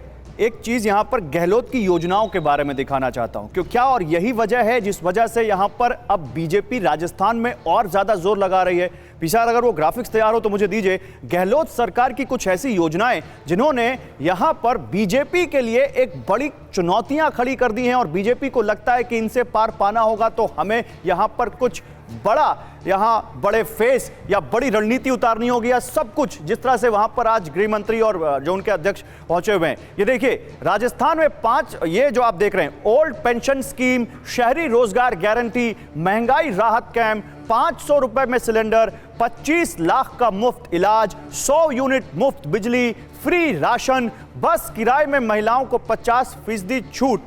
एक चीज यहां पर गहलोत की योजनाओं के बारे में दिखाना चाहता हूं, क्यों क्या, और यही वजह है जिस वजह से यहां पर अब बीजेपी राजस्थान में और ज्यादा जोर लगा रही है। विशाल, अगर वो ग्राफिक्स तैयार हो तो मुझे दीजिए। गहलोत सरकार की कुछ ऐसी योजनाएं जिन्होंने यहां पर बीजेपी के लिए एक बड़ी चुनौतियां खड़ी कर दी हैं और बीजेपी को लगता है कि इनसे पार पाना होगा तो हमें यहां पर कुछ बड़ा, यहां बड़े फेस या बड़ी रणनीति उतारनी होगी, या सब कुछ जिस तरह से वहां पर आज गृह मंत्री और जो उनके अध्यक्ष पहुंचे हुए हैं। ये देखिए, राजस्थान में 5, ये जो आप देख रहे हैं, ओल्ड पेंशन स्कीम, शहरी रोजगार गारंटी, महंगाई राहत कैंप, 500 रुपए में सिलेंडर, 25 लाख का मुफ्त इलाज, 100 यूनिट मुफ्त बिजली, फ्री राशन, बस किराए में महिलाओं को 50% छूट।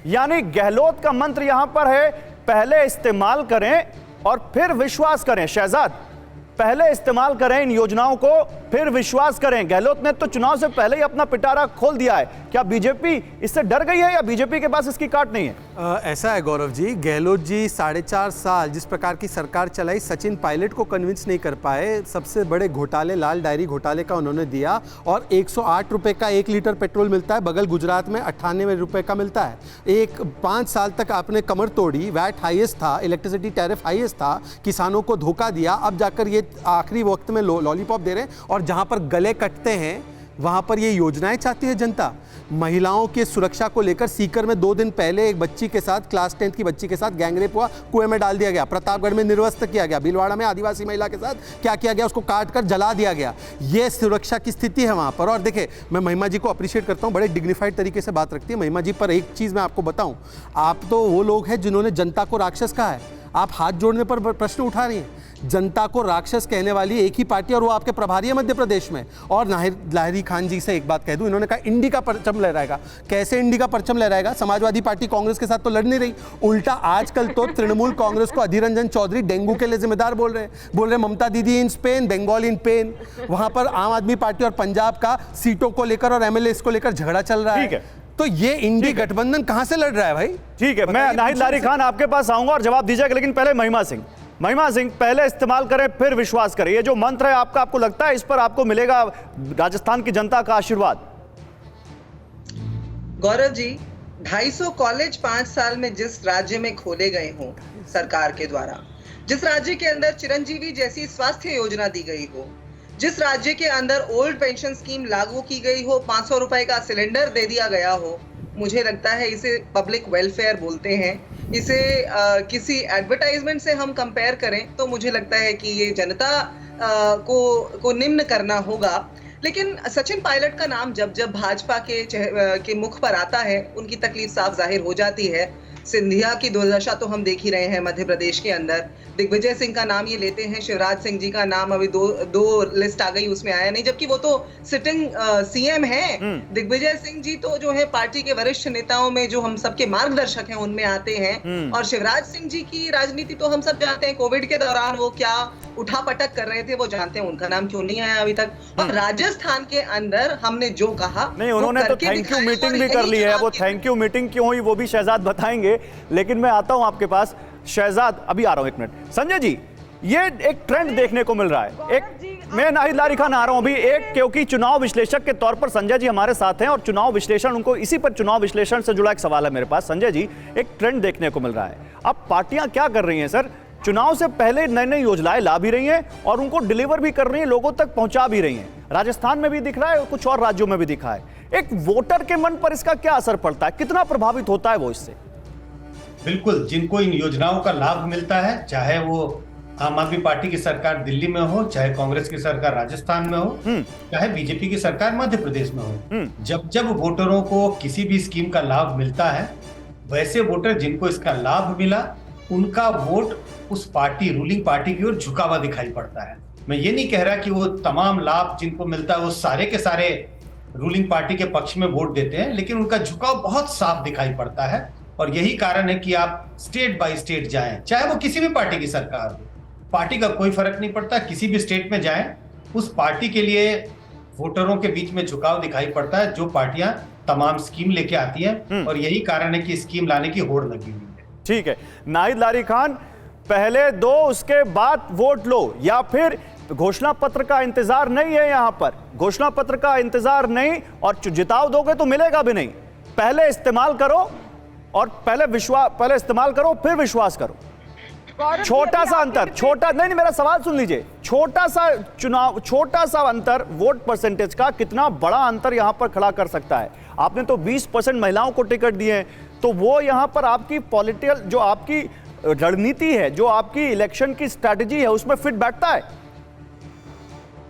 यानी गहलोत का मंत्र यहां पर है, पहले इस्तेमाल करें और फिर विश्वास करें। शहजाद, पहले इस्तेमाल करें इन योजनाओं को, फिर विश्वास करें। गहलोत ने तो चुनाव से पहले ही अपना पिटारा खोल दिया है। क्या बीजेपी इससे डर गई है या बीजेपी के पास इसकी काट नहीं है? ऐसा है गौरव जी, गहलोत जी 4.5 साल जिस प्रकार की सरकार चलाई, सचिन पायलट को कन्विंस नहीं कर पाए। सबसे बड़े घोटाले, लाल डायरी घोटाले का उन्होंने दिया, और 108 रुपए का 1 लीटर पेट्रोल मिलता है, बगल गुजरात में 98 रुपए का मिलता है। 5 साल तक आपने कमर तोड़ी, वैट हाईएस्ट था, इलेक्ट्रिसिटी टैरिफ हाईएस्ट था, किसानों को धोखा दिया। अब जाकर ये आखिरी वक्त में लॉलीपॉप दे रहे हैं, और जहां पर गले कटते हैं वहां पर ये योजनाएं चाहती है जनता। महिलाओं की सुरक्षा को लेकर सीकर में 2 दिन पहले एक बच्ची के साथ, क्लास 10th की बच्ची के साथ गैंगरेप हुआ, कुएं में डाल दिया गया। प्रतापगढ़ में निर्वस्त्र किया गया। भीलवाड़ा में आदिवासी महिला के साथ क्या किया गया, उसको काट कर जला दिया गया। ये सुरक्षा की स्थिति है वहां पर। और देखिए, मैं महिमा जी को अप्रिशिएट करता हूं, बड़े डिग्निफाइड तरीके से बात रखती है महिमा जी। पर एक चीज मैं आपको बताऊं, आप तो वो लोग हैं जिन्होंने जनता को राक्षस कहा है। आप हाथ जोड़ने पर प्रश्न उठा रही हैं। जनता को राक्षस कहने वाली एक ही पार्टी, और वो आपके प्रभारी है मध्य प्रदेश में। और नाहिद लारी खान जी से एक बात कह दूं, इन्होंने कहा इंडी का परचम लहराएगा। कैसे इंडी का परचम लहराएगा? समाजवादी पार्टी कांग्रेस के साथ तो लड़ नहीं रही, उल्टा आजकल तो तृणमूल कांग्रेस को अधीर रंजन चौधरी डेंगू के लिए जिम्मेदार बोल रहे हैं। Mamata Didi in Spain, Bengal in pain. वहां पर आम आदमी पार्टी और पंजाब का सीटों को लेकर और एमएलए को लेकर झगड़ा चल रहा है। तो ये इंडी गठबंधन कहां से लड़ रहा है भाई? ठीक है, मैं नाहिद लारी खान आपके पास आऊंगा और जवाब दीजिएगा, लेकिन पहले महिमा सिंह, पहले इस्तेमाल करें फिर विश्वास करें, ये जो मंत्र है आपका, आपको लगता है इस पर आपको मिलेगा राजस्थान की जनता का आशीर्वाद? गौरव जी, 250 कॉलेज 5 साल में जिस राज्य में खोले गए हों सरकार के द्वारा, जिस राज्य के अंदर चिरंजीवी जैसी स्वास्थ्य योजना दी गई हो, जिस राज्य के अंदर ओल्ड पेंशन स्कीम लागू की गई हो, 500 रुपए का सिलेंडर दे दिया गया हो, मुझे लगता है इसे पब्लिक वेलफेयर बोलते हैं। इसे किसी एडवर्टाइजमेंट से हम कंपेयर करें तो मुझे लगता है कि ये जनता को निम्न करना होगा। लेकिन सचिन पायलट का नाम जब जब भाजपा के मुख पर आता है, उनकी तकलीफ साफ जाहिर हो जाती है। सिंधिया की दुर्दशा तो हम देख ही रहे हैं मध्य प्रदेश के अंदर। दिग्विजय सिंह का नाम ये लेते हैं, शिवराज सिंह जी का नाम अभी दो लिस्ट आ गई, उसमें आया नहीं, जबकि वो तो सिटिंग सीएम है। दिग्विजय सिंह जी तो जो है पार्टी के वरिष्ठ नेताओं में जो हम सबके मार्गदर्शक हैं उनमें आते हैं। और शिवराज सिंह जी की राजनीति तो हम सब जानते हैं, कोविड के दौरान वो क्या उठापटक कर रहे थे वो जानते हैं, उनका नाम क्यों नहीं आया अभी तक। और राजस्थान के अंदर हमने जो कहा नहीं, उन्होंने तो थैंक यू मीटिंग भी कर ली है। वो थैंक यू मीटिंग क्यों हुई वो भी शहजाद बताएंगे, लेकिन मैं आता हूं आपके पास। शहजाद अभी आ रहा हूं, एक मिनट। संजय जी, ये एक ट्रेंड देखने को मिल रहा है। मैं नाहिद लारी खान आ रहा हूं अभी, क्योंकि चुनाव विश्लेषक के तौर पर संजय जी हमारे साथ हैं और चुनाव विश्लेषण, उनको इसी पर चुनाव विश्लेषण से जुड़ा एक सवाल है मेरे पास। संजय जी, एक ट्रेंड देखने को मिल रहा है, अब पार्टियां क्या कर रही हैं सर, चुनाव से पहले नई नई योजनाएं ला भी रही हैं और उनको डिलीवर भी कर रही हैं, लोगों तक पहुंचा भी रही हैं। राजस्थान में भी दिख रहा है, कुछ और राज्यों में भी दिखा है। एक वोटर के मन पर इसका क्या असर पड़ता है, कितना प्रभावित होता है वो इससे? बिल्कुल, जिनको इन योजनाओं का लाभ मिलता है, चाहे वो आम आदमी पार्टी की सरकार दिल्ली में हो, चाहे कांग्रेस की सरकार राजस्थान में हो, चाहे बीजेपी की सरकार मध्य प्रदेश में हो, जब जब वोटरों को किसी भी स्कीम का लाभ मिलता है, वैसे वोटर जिनको इसका लाभ मिला उनका वोट उस पार्टी, रूलिंग पार्टी की ओर झुका हुआ दिखाई पड़ता है। मैं ये नहीं कह रहा कि वो तमाम लाभ जिनको मिलता है वो सारे के सारे रूलिंग पार्टी के पक्ष में वोट देते हैं, लेकिन उनका झुकाव बहुत साफ दिखाई पड़ता है। और यही कारण है कि आप स्टेट बाय स्टेट जाएं, चाहे वो किसी भी पार्टी की सरकार हो, पार्टी का कोई फर्क नहीं पड़ता, किसी भी स्टेट में जाएं, उस पार्टी के लिए वोटरों के बीच में झुकाव दिखाई पड़ता है जो पार्टियां तमाम स्कीम लेके आती हैं। और यही कारण है कि स्कीम लाने की होड़ लगी हुई है। ठीक है नाहिद लारी खान, पहले दो उसके बाद वोट लो, या फिर घोषणा पत्र का इंतजार नहीं है? यहां पर घोषणा पत्र का इंतजार नहीं, और जिताव दोगे तो मिलेगा भी नहीं। पहले इस्तेमाल करो और पहले इस्तेमाल करो फिर विश्वास करो। छोटा सा अंतर, नहीं मेरा सवाल सुन लीजिए, छोटा सा अंतर वोट परसेंटेज का कितना बड़ा अंतर यहां पर खड़ा कर सकता है। आपने तो 20% महिलाओं को टिकट दिए हैं, तो वो यहां पर आपकी पॉलिटिकल जो आपकी रणनीति है, जो आपकी इलेक्शन की स्ट्रैटेजी है, उसमें फिट बैठता है?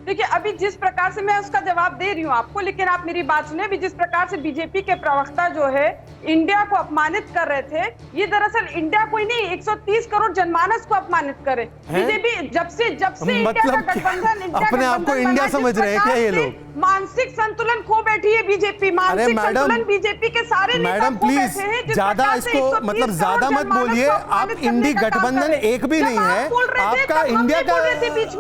देखिए, अभी जिस प्रकार से मैं उसका जवाब दे रही हूँ आपको, लेकिन आप मेरी बात सुने। अभी जिस प्रकार से बीजेपी के प्रवक्ता जो है इंडिया को अपमानित कर रहे थे, ये दरअसल इंडिया को ही नहीं 130 करोड़ जनमानस को अपमानित करे। बीजेपी जब से इंडिया का गठबंधन, अपने आप को इंडिया समझ रहे हैं क्या ये लोग? मानसिक संतुलन खो बैठी है बीजेपी, मानसिक संतुलन बीजेपी के सारे मैडम प्लीज ज्यादा इसको मतलब ज्यादा मत बोलिए। आप इंडी गठबंधन एक भी नहीं है, आपका इंडिया का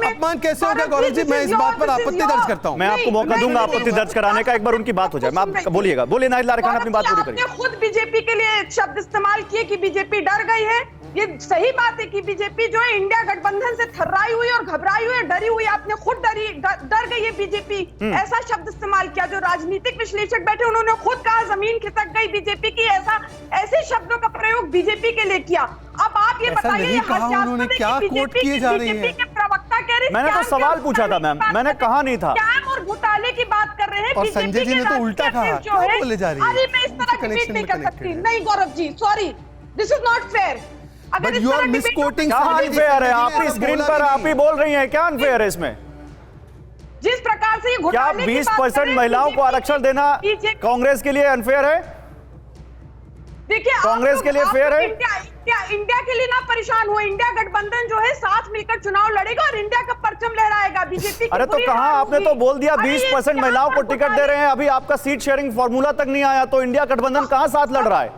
अपमान कैसे होगा? गौरव जी, मैं इस बात पर आपत्ति दर्ज करता हूं। मैं आपको मौका दूंगा आपत्ति दर्ज कराने का, एक बार उनकी बात हो जाए। आप बोलिएगा, बोलिए नाहिद लारी खान, अपनी बात पूरी करिए। आपने खुद बीजेपी के लिए शब्द इस्तेमाल किए कि बीजेपी डर गई है। ये सही बात है कि बीजेपी जो है इंडिया गठबंधन से थर्राई हुई और घबराई हुई, डरी हुई। आपने खुद डर गई है बीजेपी, ऐसा शब्द इस्तेमाल किया। जो राजनीतिक विश्लेषक बैठे उन्होंने खुद कहा जमीन खिसक गई बीजेपी की, ऐसे शब्दों का प्रयोग बीजेपी के लिए किया। अब आप ये बताइए, उन्होंने क्या कोट किए जा रही है? प्रवक्ता कह रहे, मैंने तो सवाल पूछा था मैम, मैंने कहा नहीं था। स्कैम और घोटाले की बात कर रहे हैं। और संजय जी ने तो उल्टा कहा, क्या बोले जा रही है? अरे मैं इस तरह की डिबेट नहीं कर सकती। नहीं Gaurav ji, sorry, this is not fair. But you are misquoting. क्या अनफेयर है? आप ही स्क्रीन पर आप ही बोल रही हैं, क्या अनफेयर है इसमें? जिस प्रकार से ये घोटाले क्या 20% महिलाओं को आरक्षण देना कांग्रेस के लिए अनफेयर है? देखिए, कांग्रेस के लिए फेयर है? इंडिया के लिए ना परेशान हो। इंडिया गठबंधन जो है साथ मिलकर चुनाव लड़ेगा और इंडिया का परचम लहराएगा। बीजेपी अरे तो कहा, आपने तो बोल दिया 20% महिलाओं को टिकट दे रहे हैं, अभी आपका सीट शेयरिंग फॉर्मूला तक नहीं आया, तो इंडिया गठबंधन कहां साथ लड़ रहा है?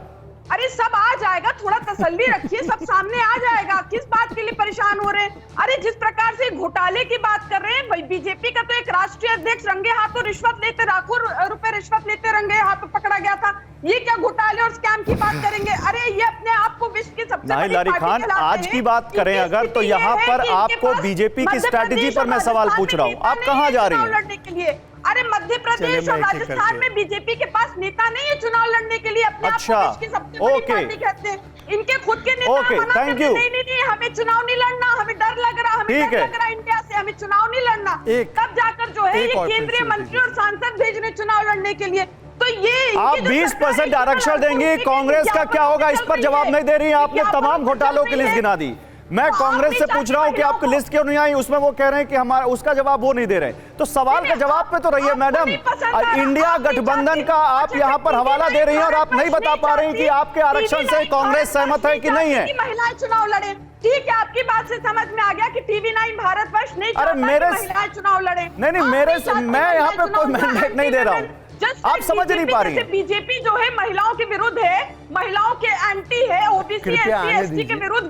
अरे सब आ जाएगा, थोड़ा तसल्ली रखिए, सब सामने आ जाएगा। किस बात के लिए परेशान हो रहे हैं? अरे जिस प्रकार से घोटाले की बात कर रहे हैं, भाई बीजेपी का तो एक राष्ट्रीय अध्यक्ष रंगे हाथों रिश्वत लेते, लाखों रुपए रिश्वत लेते रंगे हाथों पकड़ा गया था। ये क्या घोटाले और स्कैम की बात करेंगे? अरे ये अपने आप को विश्व की सबसे नाहिद लारी खान, आज की बात करें अगर, तो यहाँ पर आपको बीजेपी की स्ट्रैटेजी पर मैं सवाल पूछ रहा हूँ, आप कहाँ जा रही हैं लड़ने के लिए? अरे मध्य प्रदेश और राजस्थान में बीजेपी के पास नेता नहीं है चुनाव लड़ने के लिए। अपने आप को विश्व की सबसे बड़ी पार्टी कहते हैं। इनके खुद के नेता मना करते हैं, नहीं हमें चुनाव नहीं लड़ना, हमें डर लग रहा, इंडिया से, हमें चुनाव नहीं लड़ना। तब जाकर जो है ये केंद्रीय मंत्री और सांसद भेजने चुनाव लड़ने के लिए। तो ये आप 20% आरक्षण देंगे, कांग्रेस का क्या होगा? इस पर जवाब नहीं दे रही है। आपने तमाम घोटालों की लिस्ट गिना दी, मैं तो कांग्रेस आप से भी पूछ रहा हूं कि महिलाओं आपकी को- लिस्ट क्यों नहीं आई, उसमें वो कह रहे हैं कि हमारा उसका जवाब वो नहीं दे रहे। तो सवाल का जवाब पे तो रहिए आपको मैडम। नहीं पसंद आ रहा, इंडिया आपकी गठबंधन जाति- का आप अच्छा, यहाँ पर टीवी हवाला दे नाइन रही हैं और आप नहीं भारतवर्ष बता पा रही हैं कि चाहती, आपके आरक्षण टीवी से नाइन कांग्रेस सहमत है कि नहीं है। चाहती कि महिलाएं चुनाव लड़े। ठीक है, आपकी बात से समझ में आ गया कि टीवी 9 भारतवर्ष नहीं अरे चाहता मेरे- कि महिलाएं चुनाव लड़े। नहीं, आप मेरे से- चाहते मैं महिलाएं यहाँ पे कोई चुनाव लड़े, मैंडेट नहीं दे रहा हूँ। Just आप like समझ नहीं पा रही जैसे हैं। बीजेपी जो है महिलाओं के विरुद्ध है, महिलाओं के एंटी है, ओबीसी कृपया एससी आने एसटी के दीजिए। विरुद्ध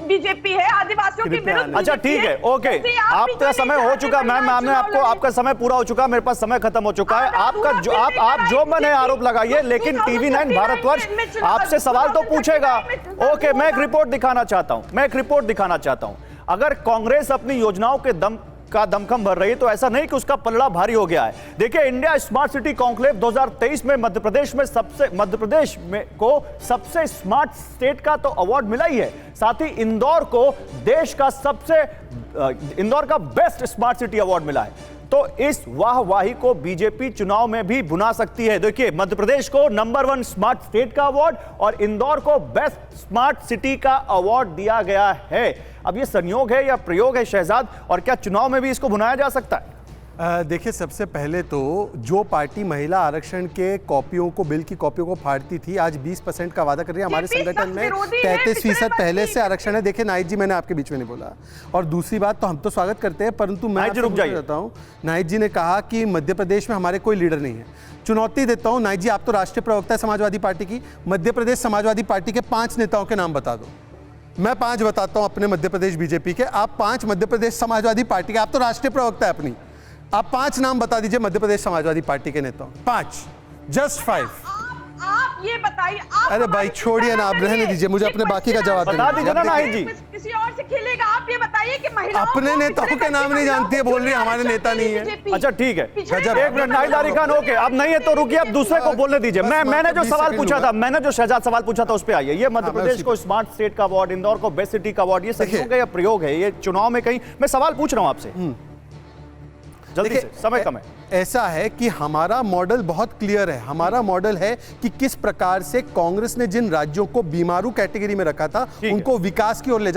बीजेपी है, आदिवासियों के कृपया विरुद्ध आने अच्छा BJP ठीक है, ओके, जैसे आप भी आपका जो समय नहीं हो चाहते चुका मैम, महिलाएं हमने चुनाव आपको लड़े। आपका समय पूरा हो चुका, मेरे पास समय खत्म हो चुका है। आपका जो आप जो मैंने आरोप लगाइए, लेकिन टीवी 9 भारतवर्ष आपसे सवाल तो पूछेगा। ओके, मैं एक रिपोर्ट दिखाना चाहता हूं। अगर कांग्रेस अपनी योजनाओं के दमखम भर रही है तो ऐसा नहीं कि उसका पलड़ा भारी हो गया है। देखिए, इंडिया स्मार्ट सिटी कॉन्क्लेव 2023 में मध्य प्रदेश को सबसे स्मार्ट स्टेट का तो अवार्ड मिला ही है, साथ ही इंदौर को देश का इंदौर का बेस्ट स्मार्ट सिटी अवार्ड मिला है। तो इस वाहवाही को बीजेपी चुनाव में भी भुना सकती है। देखिए, मध्य प्रदेश को नंबर 1 स्मार्ट स्टेट का अवार्ड और इंदौर को बेस्ट स्मार्ट सिटी का अवार्ड दिया गया है। अब ये संयोग है या प्रयोग है शहजाद, और क्या चुनाव में भी इसको भुनाया जा सकता है? देखिए, सबसे पहले तो जो पार्टी महिला आरक्षण के कॉपियों को, बिल की कॉपियों को फाड़ती थी, आज 20% का वादा कर रही है। हमारे ये भी संगठन में विरोधी है, 33% पिछड़े पहले वर्ग से आरक्षण है। देखिए नाइक जी, मैंने आपके बीच में नहीं बोला। और दूसरी बात तो हम तो स्वागत करते हैं, परंतु मैं नाइक जी, आपसे रुक जाइए। पूछना चाहता हूं, नाइक जी ने कहा कि मध्य प्रदेश में हमारे कोई लीडर नहीं है। चुनौती देता हूं नाइक जी, आप तो राष्ट्रीय प्रवक्ता है समाजवादी पार्टी की, मध्य प्रदेश समाजवादी पार्टी के 5 नेताओं के नाम बता दो। मैं 5 बताता हूं अपने मध्य प्रदेश बीजेपी के, आप 5 मध्य प्रदेश समाजवादी पार्टी के, आप तो राष्ट्रीय प्रवक्ता है अपनी, आप 5 नाम बता दीजिए मध्य प्रदेश समाजवादी पार्टी के नेताओं। 5, जस्ट 5। आप ये बताइए। अरे भाई छोड़िए ना, आप रहने दीजिए, मुझे अपने बाकी का जवाब बता दीजिए ना नाइक जी। किसी और से खेलेगा। आप ये बताइए कि महिलाओं अपने को नेताओं पिछड़े के नाम वर्ग नहीं की जानती है, महिलाओं बोल रही है को हमारे क्यों नेता नहीं है। बीजेपी? अच्छा ठीक है, पिछड़े गजब। वर्ग एक मिनट, की नाहिद अली खान, ओके, अब नहीं है तो रुकिए, अब दूसरे को बोलने दीजिए। बस मैंने जो मात्र 20 सवाल सेकंड पूछा हुआ। था, मैंने जो शहजाद सवाल पूछा था उस पे आइए। ये मध्य हाँ, मैं प्रदेश उसी को स्मार्ट स्टेट का अवार्ड, इंदौर को बेस्ट सिटी का अवार्ड, ये संयोग है या प्रयोग है? ये चुनाव में कहीं, मैं सवाल पूछ रहा हूं आपसे, जल्दी से, समय कम है। ऐसा है कि हमारा मॉडल बहुत क्लियर है। हमारा मॉडल है कि किस प्रकार से कांग्रेस ने जिन राज्यों को बीमारू कैटेगरी में रखा था, है। उनको विकास की ओर ले जाना।